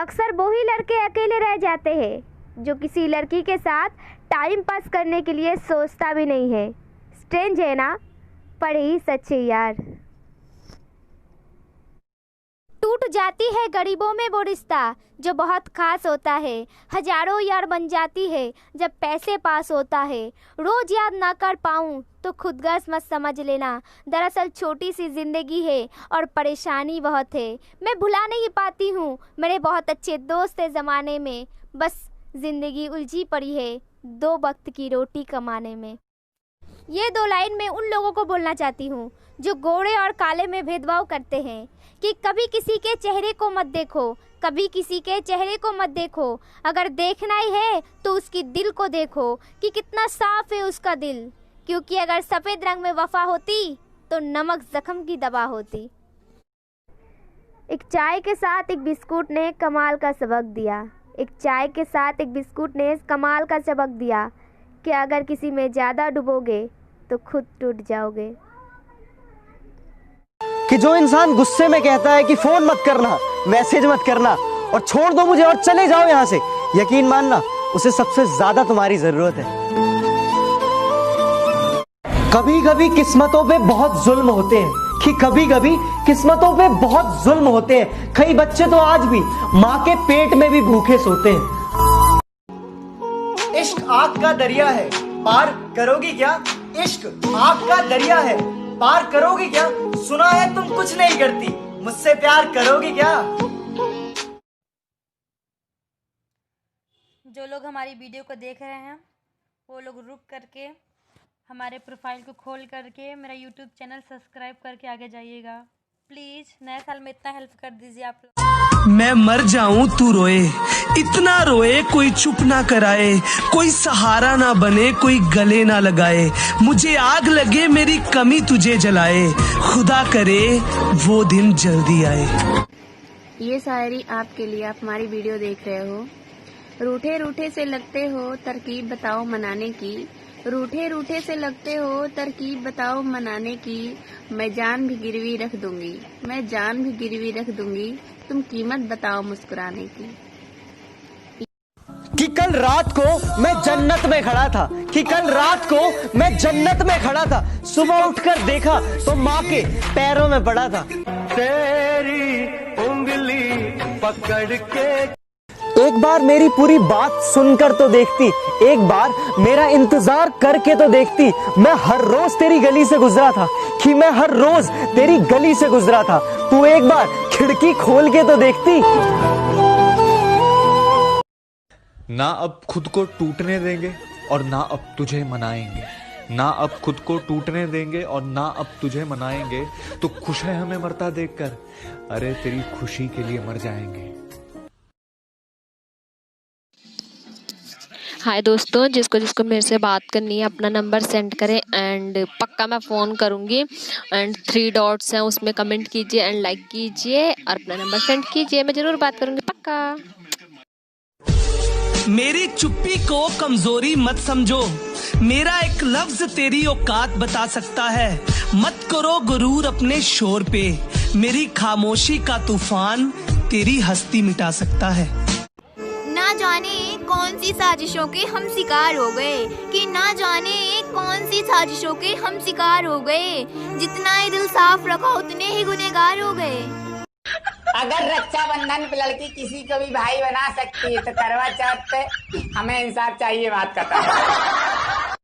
अक्सर वो ही लड़के अकेले रह जाते हैं जो किसी लड़की के साथ टाइम पास करने के लिए सोचता भी नहीं है। स्ट्रेंज है ना, पर ही सच्चे यार। टूट जाती है गरीबों में वो रिश्ता जो बहुत खास होता है। हजारों यार बन जाती है जब पैसे पास होता है। रोज याद ना कर पाऊँ तो खुदगर्ज मत समझ लेना। दरअसल छोटी सी जिंदगी है और परेशानी बहुत है। मैं भुला नहीं पाती हूँ मेरे बहुत अच्छे दोस्त थे ज़माने में। बस जिंदगी उलझी पड़ी है दो वक्त की रोटी कमाने में। ये दो लाइन में उन लोगों को बोलना चाहती हूँ जो गोरे और काले में भेदभाव करते हैं कि कभी किसी के चेहरे को मत देखो, कभी किसी के चेहरे को मत देखो। अगर देखना ही है तो उसकी दिल को देखो कि कितना साफ है उसका दिल। क्योंकि अगर सफ़ेद रंग में वफा होती तो नमक जख्म की दवा होती। एक चाय के साथ एक बिस्कुट ने कमाल का सबक दिया। एक चाय के साथ एक बिस्कुट ने कमाल का सबक दिया कि अगर किसी में ज़्यादा डूबोगे तो खुद टूट जाओगे। कि जो इंसान गुस्से में कहता है कि फोन मत करना, मैसेज मत करना और छोड़ दो मुझे और चले जाओ यहाँ से, यकीन मानना उसे सबसे ज्यादा तुम्हारी जरूरत है। कभी कभी किस्मतों पे बहुत जुल्म होते हैं, कि कभी कभी किस्मतों पे बहुत जुल्म होते हैं। कई बच्चे तो आज भी माँ के पेट में भी भूखे सोते हैं। इश्क आग का दरिया है, पार करोगी क्या? इश्क आग का दरिया है, पार करोगी क्या? सुना है तुम कुछ नहीं करती, मुझसे प्यार करोगी क्या? जो लोग हमारी वीडियो को देख रहे हैं वो लोग रुक करके हमारे प्रोफाइल को खोल करके मेरा यूट्यूब चैनल सब्सक्राइब करके आगे जाइएगा। प्लीज़ नए साल में इतना हेल्प कर दीजिए आप लोग। मैं मर जाऊं तू रोए, इतना रोए कोई चुप ना कराए, कोई सहारा ना बने कोई गले ना लगाए, मुझे आग लगे मेरी कमी तुझे जलाए, खुदा करे वो दिन जल्दी आए। ये शायरी आपके लिए, आप हमारी वीडियो देख रहे हो। रूठे रूठे से लगते हो तरकीब बताओ मनाने की, रूठे रूठे से लगते हो तरकीब बताओ मनाने की, मैं जान भी गिरवी रख दूंगी, मैं जान भी गिरवी रख दूंगी, तुम कीमत बताओ मुस्कुराने की। कि कल रात को मैं जन्नत में खड़ा था, कि कल रात को मैं जन्नत में खड़ा था, सुबह उठकर देखा तो माँ के पैरों में पड़ा था। तेरी उंगली पकड़ के एक बार मेरी पूरी बात सुनकर तो देखती, एक बार मेरा इंतजार करके तो देखती। मैं हर रोज तेरी गली से गुजरा था, कि मैं हर रोज तेरी गली से गुजरा था, तू एक बार खिड़की खोल के तो देखती। ना अब खुद को टूटने देंगे और ना अब तुझे मनाएंगे, ना अब खुद को टूटने देंगे और ना अब तुझे मनाएंगे। तो खुश है हमें मरता देखकर, अरे तेरी खुशी के लिए मर जाएंगे। हाय दोस्तों, जिसको जिसको मेरे से बात करनी है अपना नंबर सेंड करें एंड पक्का मैं फ़ोन करूँगी। एंड 3 डॉट्स हैं उसमें कमेंट कीजिए एंड लाइक कीजिए और अपना नंबर सेंड कीजिए, मैं ज़रूर बात करूँगी पक्का। मेरी चुप्पी को कमजोरी मत समझो, मेरा एक लफ्ज तेरी औकात बता सकता है, मत करो गुरूर अपने शोर पे, मेरी खामोशी का तूफान तेरी हस्ती मिटा सकता है। ना जाने कौन सी साजिशों के हम शिकार हो गए, कि ना जाने कौन सी साजिशों के हम शिकार हो गए, जितना ही दिल साफ रखा उतने ही गुनहगार हो गए। अगर रक्षाबंधन पे लड़की किसी को भी भाई बना सकती है तो करवा चौथ पे हमें इंसाफ चाहिए बात का।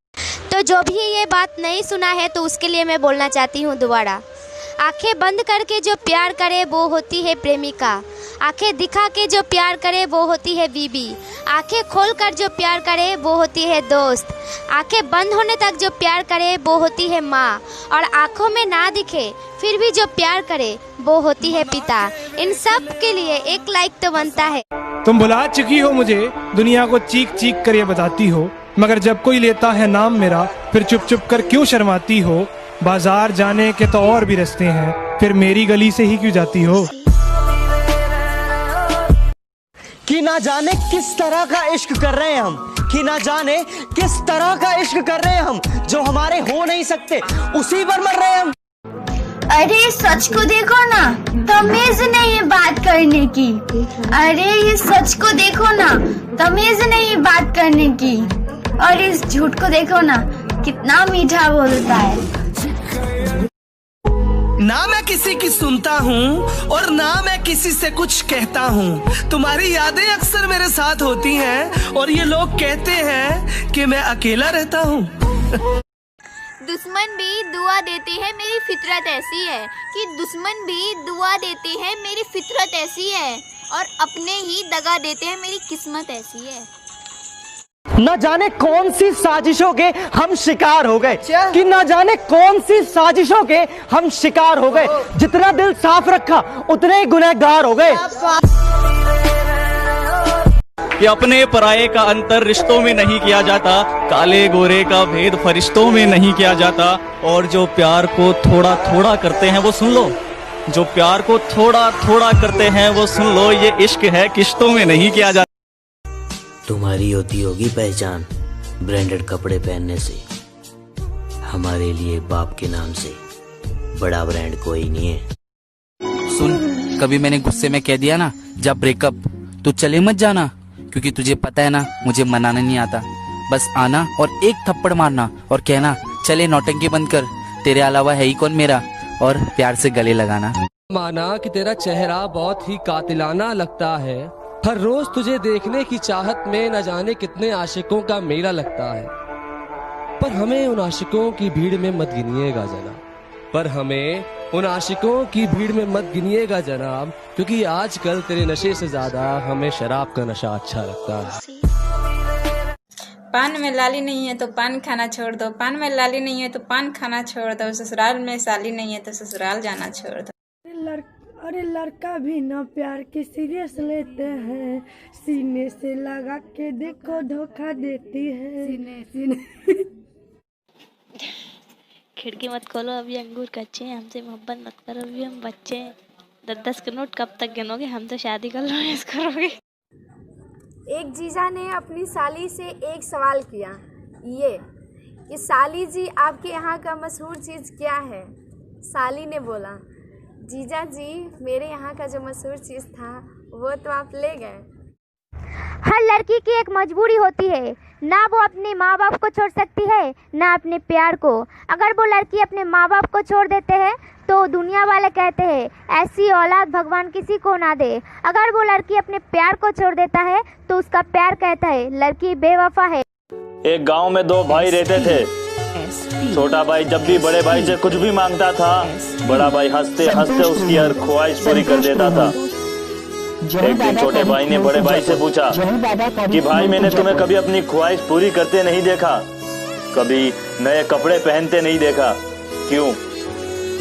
तो जो भी ये बात नहीं सुना है तो उसके लिए मैं बोलना चाहती हूँ दोबारा। आंखें बंद करके जो प्यार करे वो होती है प्रेमिका, आंखें दिखा के जो प्यार करे वो होती है बीबी, आंखें खोल कर जो प्यार करे वो होती है दोस्त, आंखें बंद होने तक जो प्यार करे वो होती है माँ, और आंखों में ना दिखे फिर भी जो प्यार करे वो होती है पिता। इन सब के लिए एक लाइक तो बनता है। तुम भुला चुकी हो मुझे, दुनिया को चीख चीख कर ये बताती हो, मगर जब कोई लेता है नाम मेरा फिर चुप चुप कर क्यों शर्माती हो। बाजार जाने के तो और भी रास्ते हैं, फिर मेरी गली से ही क्यों जाती हो। कि ना जाने किस तरह का इश्क कर रहे हैं हम, कि ना जाने किस तरह का इश्क कर रहे हैं हम, जो हमारे हो नहीं सकते उसी पर मर रहे हैं हम। अरे सच को देखो ना, तमीज नहीं है बात करने की। अरे ये सच को देखो ना, तमीज नहीं है बात करने की। और इस झूठ को देखो ना, कितना मीठा बोलता है। ना मैं किसी की सुनता हूँ और ना मैं किसी से कुछ कहता हूँ। तुम्हारी यादें अक्सर मेरे साथ होती हैं और ये लोग कहते हैं कि मैं अकेला रहता हूँ। दुश्मन भी दुआ देते हैं, मेरी फितरत ऐसी है कि दुश्मन भी दुआ देते हैं, मेरी फितरत ऐसी है। और अपने ही दगा देते हैं, मेरी किस्मत ऐसी है। न जाने कौन सी साजिशों के हम शिकार हो गए, कि न जाने कौन सी साजिशों के हम शिकार हो गए। जितना दिल साफ रखा उतने ही गुनहगार हो गए। कि अपने पराये का अंतर रिश्तों में नहीं किया जाता, काले गोरे का भेद फरिश्तों में नहीं किया जाता। और जो प्यार को थोड़ा थोड़ा करते हैं वो सुन लो, जो प्यार को थोड़ा थोड़ा करते हैं वो सुन लो, ये इश्क है किश्तों में नहीं किया जाता। तुम्हारी होती होगी पहचान ब्रांडेड कपड़े पहनने से, हमारे लिए बाप के नाम से बड़ा ब्रांड कोई नहीं है। सुन, कभी मैंने गुस्से में कह दिया ना, जब ब्रेकअप तो चले मत जाना, क्योंकि तुझे पता है ना मुझे मनाना नहीं आता। बस आना और एक थप्पड़ मारना और कहना चले नौटंकी बंद कर, तेरे अलावा है ही कौन मेरा, और प्यार से गले लगाना। माना कि तेरा चेहरा बहुत ही कातिलाना लगता है, हर रोज तुझे देखने की चाहत में न जाने कितने आशिकों का मेला लगता है। पर हमें उन आशिकों की भीड़ में मत गिनिएगा जनाब, पर हमें उन आशिकों की भीड़ में मत गिनिएगा जनाब, क्योंकि आजकल तेरे नशे से ज्यादा हमें शराब का नशा अच्छा लगता है। पान में लाली नहीं है तो पान खाना छोड़ दो, पान में लाली नहीं है तो पान खाना छोड़ दो, ससुराल में साली नहीं है तो ससुराल जाना छोड़ दो। अरे लड़का भी ना प्यार के सीरियस लेते हैं, सीने से लगा के देखो धोखा देती है। सीने खिड़की मत खोलो, अभी अंगूर कच्चे हैं, हमसे मोहब्बत मत करो, अभी हम बच्चे हैं। 10-10 के नोट कब तक गिनोगे, हम तो शादी कर लो करोगे। एक जीजा ने अपनी साली से एक सवाल किया, ये कि साली जी आपके यहाँ का मशहूर चीज़ क्या है। साली ने बोला, जीजा जी मेरे यहाँ का जो मशहूर चीज़ था वो तो आप ले गए। हर लड़की की एक मजबूरी होती है, ना वो अपने माँ बाप को छोड़ सकती है ना अपने प्यार को। अगर वो लड़की अपने माँ बाप को छोड़ देते हैं तो दुनिया वाले कहते हैं ऐसी औलाद भगवान किसी को ना दे। अगर वो लड़की अपने प्यार को छोड़ देता है तो उसका प्यार कहता है लड़की बेवफा है। एक गांव में 2 भाई रहते थे। छोटा भाई जब भी बड़े भाई से कुछ भी मांगता था, बड़ा भाई हंसते हंसते उसकी हर ख्वाहिश पूरी कर देता था। एक दिन छोटे भाई ने बड़े भाई से पूछा कि भाई मैंने तुम्हें कभी अपनी ख्वाहिश पूरी करते नहीं देखा, कभी नए कपड़े पहनते नहीं देखा, क्यों?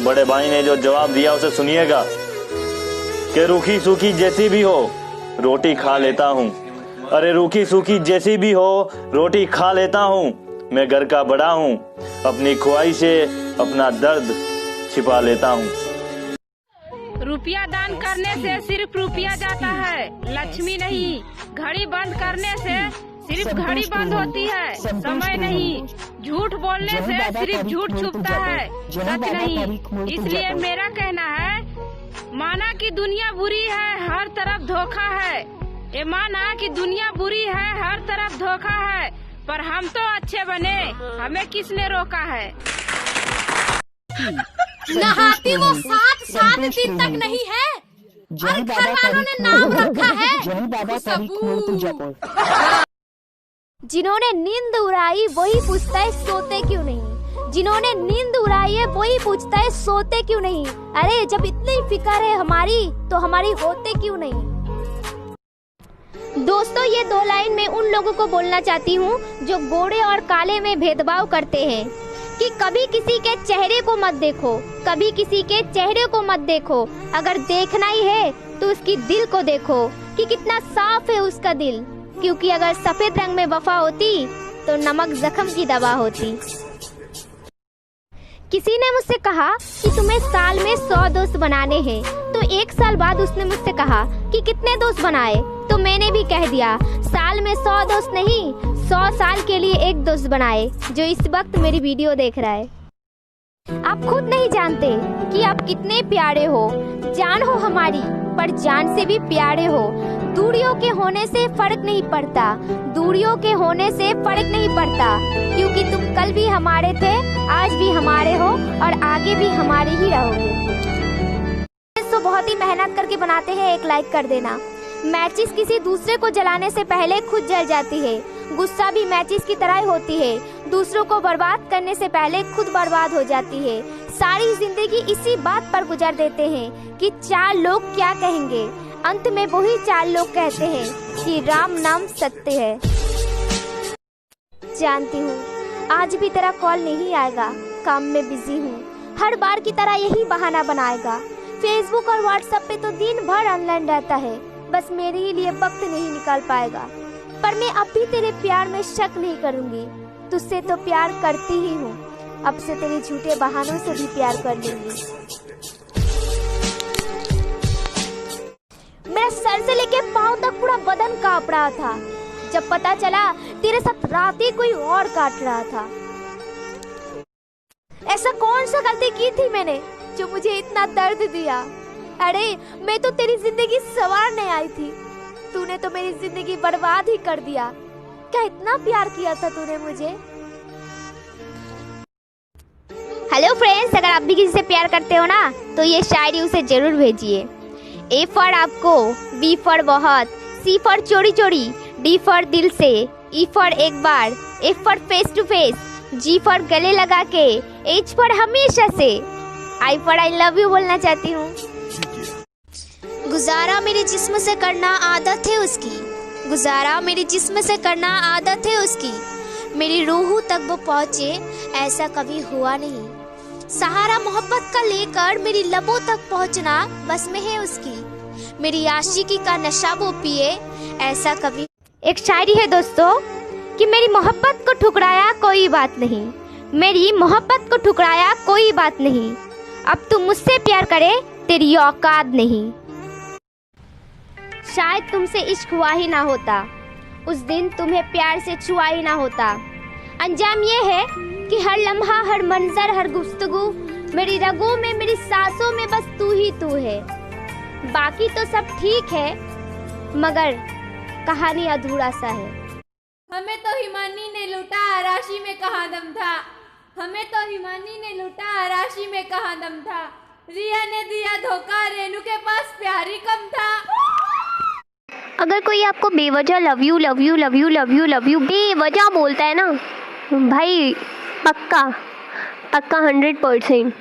बड़े भाई ने जो जवाब दिया उसे सुनिएगा कि रूखी सूखी जैसी भी हो रोटी खा लेता हूँ। अरे रूखी सूखी जैसी भी हो रोटी खा लेता हूँ, मैं घर का बड़ा हूँ, अपनी ख्वाहिशें अपना दर्द छिपा लेता हूँ। रुपया दान करने से सिर्फ रुपया जाता है, लक्ष्मी नहीं। घड़ी बंद करने से सिर्फ घड़ी बंद होती है, समय नहीं। झूठ बोलने से सिर्फ झूठ छुपता है, सच नहीं। इसलिए मेरा कहना है, माना कि दुनिया बुरी है, हर तरफ धोखा है। ये माना कि दुनिया बुरी है, हर तरफ धोखा है, पर हम तो अच्छे बने, हमें किसने रोका है। नहाती वो 7 दिन तक नहीं है और घर वालों ने नाम रखा है खुशबू। जिन्होंने नींद उड़ाई वही पूछता है सोते क्यों नहीं। जिन्होंने नींद उड़ाई है वही पूछता है सोते क्यों नहीं। अरे जब इतनी फिक्र है हमारी तो हमारी होते क्यों नहीं। दोस्तों ये 2 लाइन में उन लोगों को बोलना चाहती हूँ जो गोरे और काले में भेदभाव करते हैं कि कभी किसी के चेहरे को मत देखो, कभी किसी के चेहरे को मत देखो। अगर देखना ही है तो उसकी दिल को देखो कि कितना साफ है उसका दिल, क्योंकि अगर सफेद रंग में वफा होती तो नमक जख्म की दवा होती। किसी ने मुझसे कहा कि तुम्हें साल में 100 दोस्त बनाने हैं, तो 1 साल बाद उसने मुझसे कहा कि कितने दोस्त बनाए, तो मैंने भी कह दिया साल में 100 दोस्त नहीं, 100 साल के लिए 1 दोस्त बनाए जो इस वक्त मेरी वीडियो देख रहा है। आप खुद नहीं जानते कि आप कितने प्यारे हो। जान हो हमारी पर जान से भी प्यारे हो। दूरियों के होने से फर्क नहीं पड़ता, दूरियों के होने से फर्क नहीं पड़ता, क्योंकि तुम कल भी हमारे थे, आज भी हमारे हो और आगे भी हमारे ही रहोगे। तो बहुत ही मेहनत करके बनाते हैं, एक लाइक कर देना। मैचिस किसी दूसरे को जलाने से पहले खुद जल जाती है। गुस्सा भी मैचिस की तरह ही होती है, दूसरों को बर्बाद करने से पहले खुद बर्बाद हो जाती है। सारी जिंदगी इसी बात पर गुजार देते हैं कि 4 लोग क्या कहेंगे। अंत में वही 4 लोग कहते हैं कि राम नाम सत्य है। जानती हूँ आज भी तेरा कॉल नहीं आएगा, काम में बिजी हूँ। हर बार की तरह यही बहाना बनाएगा। फेसबुक और व्हाट्सएप पे तो दिन भर ऑनलाइन रहता है, बस मेरे ही लिए वक्त नहीं निकाल पाएगा। पर मैं अब भी तेरे प्यार में शक नहीं करूंगी, तुझसे तो प्यार करती ही हूँ। अब से तेरे झूठे बहानों से भी प्यार कर लूंगी। मेरा सर से लेके पाँव तक पूरा बदन कांप रहा था जब पता चला तेरे साथ रात ही कोई और काट रहा था। ऐसा कौन सा गलती की थी मैंने जो मुझे इतना दर्द दिया? अरे मैं तो तेरी जिंदगी संवारने आई थी, तूने तो मेरी जिंदगी बर्बाद ही कर दिया। क्या इतना प्यार किया था तूने मुझे? हेलो फ्रेंड्स, अगर आप भी किसी से प्यार करते हो ना तो ये शायरी उसे जरूर भेजिए। ए फॉर आपको, बी फॉर बहुत, सी फॉर चोरी चोरी, डी फॉर दिल से, ई फॉर एक बार, F for face to face, G for गले लगा के, एच फॉर हमेशा से, I for I love you बोलना चाहती हूँ। गुजारा मेरे जिस्म से करना आदत है उसकी, गुजारा मेरे जिस्म से करना आदत है उसकी, मेरी रूह तक वो पहुँचे ऐसा कभी हुआ नहीं। सहारा मोहब्बत का लेकर मेरी लबों तक पहुँचना बस में है उसकी, मेरी आशिकी का नशा वो पिए ऐसा कभी। एक शायरी है दोस्तों कि मेरी मोहब्बत को ठुकराया कोई बात नहीं, मेरी मोहब्बत को ठुकराया कोई बात नहीं, अब तू मुझसे प्यार करे तेरी औकात नहीं। शायद तुमसे इश्क हुआ ही ना होता, उस दिन तुम्हें प्यार से छुआ ही ना होता। अंजाम ये है कि हर लम्हा, हर मंजर, हर गुफ्तगू मेरी रगों में, मेरी सांसों में बस तू ही तू है। बाकी तो सब ठीक है मगर कहानी अधूरा सा है। हमें तो हिमानी ने लूटा, राशि में कहाँ दम था, हमें तो हिमानी ने लूटा, राशि में कहाँ दम था, रिया ने दिया धोखा, रेनू के पास प्यार ही कम था। अगर कोई आपको बेवजह love you love you love you love you love you बेवजह बोलता है ना भाई, पक्का पक्का 100%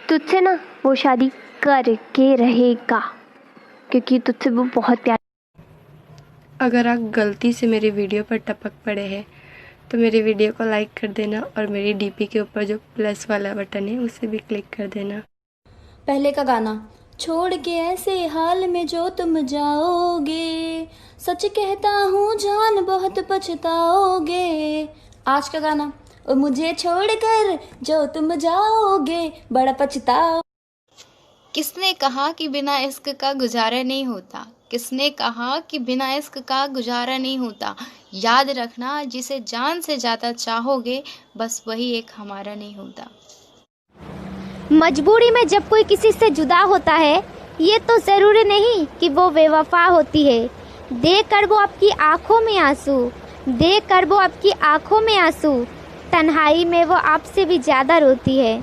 तुझसे ना वो शादी करके रहेगा, क्योंकि तुझसे वो बहुत प्यार। अगर आप गलती से मेरी वीडियो पर टपक पड़े हैं तो मेरी वीडियो को लाइक कर देना और मेरी डीपी के ऊपर जो प्लस वाला बटन है उसे भी क्लिक कर देना। पहले का गाना, छोड़ के ऐसे हाल में जो तुम जाओगे, सच कहता हूँ जान बहुत पछताओगे। आज का गाना, और मुझे छोड़कर जो तुम जाओगे बड़ा पछताओ। किसने कहा कि बिना इश्क का गुजारा नहीं होता, किसने कहा कि बिना इश्क का गुजारा नहीं होता। याद रखना जिसे जान से ज़्यादा चाहोगे बस वही एक हमारा नहीं होता। मजबूरी में जब कोई किसी से जुदा होता है ये तो ज़रूरी नहीं कि वो बेवफा होती है। देख कर वो आपकी आंखों में आंसू, देख कर वो आपकी आंखों में आंसू, तन्हाई में वो आपसे भी ज़्यादा रोती है।